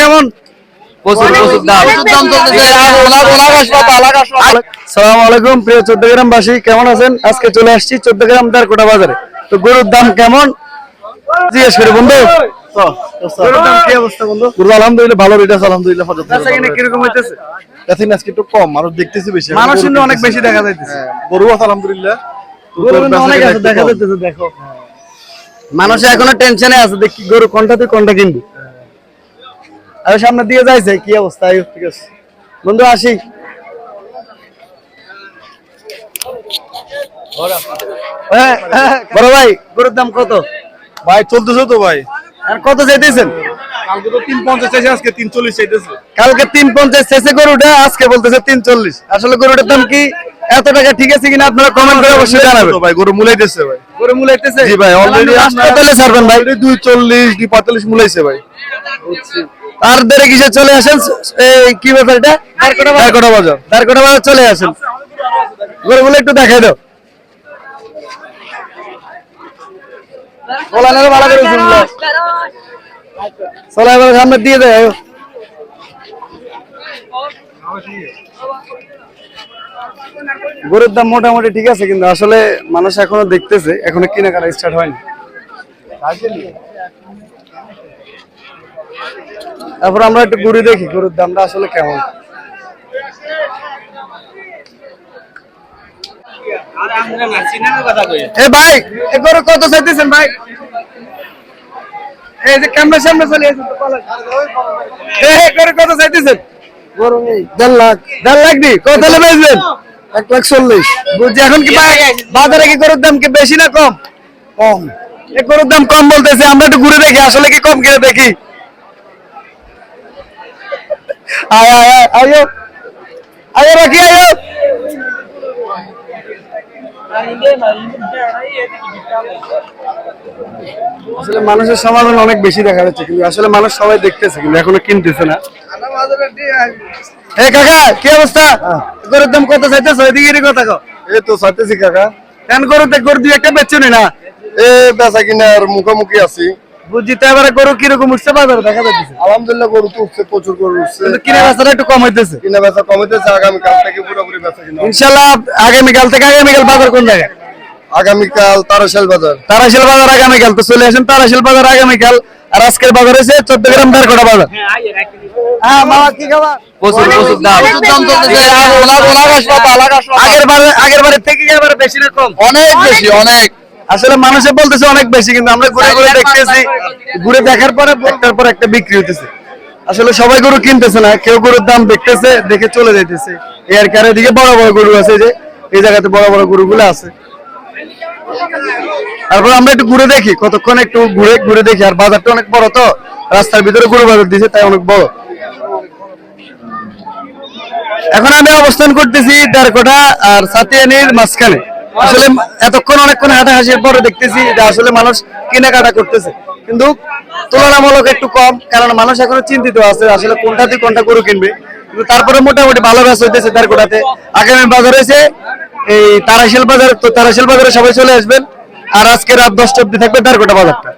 কেমন প্রচুর প্রচুর দাম চলতেছে। সালাম আলাইকুম প্রিয় চৌদ্দগ্রামবাসী, কেমন আছেন? আজকে চলে আসছি চৌদ্দগ্রাম দারকোটা বাজারে। তো গরুর দাম কেমন জিজ্ঞেস করে বন্ধু। গরুর দাম কি অবস্থা বন্ধু? গরু আলহামদুলিল্লাহ ভালো রেট আছে, আলহামদুলিল্লাহ বেচা কিনা কিরকম হইতেছে? এখন আজকে একটু কম, মানুষ দেখতেছি বেশি, মানুষ কিন্তু অনেক বেশি দেখা যাইতেছে। গরু আছে আলহামদুলিল্লাহ, গরু কিন্তু অনেক আছে দেখা যাইতেছে। দেখো মানুষ এখনো টেনশনে আছে, দেখি গরু কোনটা তুই কোনটা কিনবি। আর সামনে দিয়ে যাইছে কি অবস্থা? ঠিক আছে বন্ধু, আসি। বড় ভাই, গরুর দাম কত ভাই? চলতেছে তো ভাই, আর কত চাইতেছেন? কালকে তো 350 চাইছে, আজকে 340 চাইতেছে। কালকে 350 চাইছে গরুটা, আজকে বলতেছে 340। আসলে গরুটার দাম কি এত টাকা ঠিক আছে কিনা আপনারা কমেন্ট করে অবশ্যই জানাবেন। ভাই গরু মুলাইতেছে ভাই, গরু মূলাইতেছে। জি ভাই, অলরেডি হাসপাতালে ছাড়বেন ভাই। 240 245 মুলাইছে ভাই। আর দেরে কিসে চলে আসেন? এই কি ব্যাপার এটা? দারকোটা বাজার, দারকোটা বাজার চলে আসেন। গরুগুলো একটু দেখাই দাও। বলানের ভালো করে শুনলো। চলো এবার সামনে দিয়ে দেয়। গরুর দাম মোটামুটি ঠিক আছে, কিন্তু আসলে মানুষ এখনো দেখতেছে, এখনো কেনাকাটা স্টার্ট হয়নি। তারপর আমরা একটু ঘুরে দেখি গরুর দামটা আসলে কেমন। এই ভাই, এই গরু কত চাইতেছেন ভাই? এই যে ক্যামেরার সামনে চলে আসেন তো বলেন। এই গরু কত চাইতেছেন? গরু নেই 1.5 লাখ। 1.5 লাখ দি কত হলে বেচবেন? 1,40,000 বুঝছি। এখন কি বাজারে কি গরুর দাম কি বেশি না কম? কম। এই গরুর দাম কম বলতেছে, আমরা একটু ঘুরে দেখি আসলে কি কম কিনে দেখি। আয় আয় আয় আয়ো আয়ো রাখি আয়ো। আসলে মানুষের সমাগম অনেক বেশি দেখা যাচ্ছে, কিন্তু আসলে মানুষ সবাই দেখতেছে কিন্তু এখনো কিনতেছে না। এই কাকা কি অবস্থা? গরুর দাম কত চাইতেছ? ওইদিকে কথা কও। এই তো চাইতেছি কাকা, কেন গরুতে গরু দুই একটা বেচছো না? এ বেচা কিনার মুখোমুখি আছি। বুঝছি। তো এবারে গরু কিরকম উঠছে বাজারে দেখা যাচ্ছে? আলহামদুলিল্লাহ গরু তো উঠছে, প্রচুর গরু উঠছে, কিন্তু কিনে বেচাটা একটু কম হইতেছে। কিনা বেচা কমাইতেছে। আগামীকাল থেকে পুরোপুরি বেচা কিনা ইনশাল্লাহ আগামীকাল থেকে। আগামীকাল বাজার কোন জায়গায়? আগামীকাল তারাশাল বাজার। তারাশিল বাজার আগামীকাল। তো চলে আসেন তারাশিল বাজার আগামীকাল। আর আজকের বাজার হয়েছে চৌদ্দগ্রাম দারকোটা বাজার। হ্যাঁ মামা, কি খাবার? প্রচুর প্রচুর দাম চলতেছে। আগের বারের থেকে এবারে বেশি না কম? অনেক বেশি, অনেক। আসলে মানুষে বলতেছে অনেক বেশি, কিন্তু আমরা ঘুরে ঘুরে দেখতেছি। ঘুরে দেখার পরে একটার পর একটা বিক্রি হইতেছে। আসলে সবাই গরু কিনতেছে না, কেউ গরুর দাম দেখতেছে, দেখে চলে যাইতেছে। এর কারণে দিকে বড় বড় গরু আছে, যে এই জায়গাতে বড় বড় গরুগুলো আছে। তারপর আমরা একটু ঘুরে দেখি, কতক্ষণ একটু ঘুরে ঘুরে দেখি। আর বাজারটা অনেক বড়, তো রাস্তার ভিতরে গরু বাজার দিয়েছে, তাই অনেক বড়। এখন আমি অবস্থান করতেছি দারকোটা আর সাতিয়ানির মাঝখানে। আসলে এতক্ষণ অনেকক্ষণ হাঁটাহাঁটির পরে দেখতেছি যে আসলে মানুষ কেনাকাটা করতেছে, কিন্তু তুলনামূলক একটু কম, কারণ মানুষ এখনো চিন্তিত আছে আসলে কোনটা থেকে কোনটা গরু কিনবে। কিন্তু তারপরে মোটামুটি ভালো ব্যবসা হইতেছে দারকোটাতে। আগামী বাজার হয়েছে এই তারাশিল বাজার। তো তারাশিল বাজারে সবাই চলে আসবেন। আর আজকে রাত 10টা অব্দি থাকবে দারকোটা বাজারটা।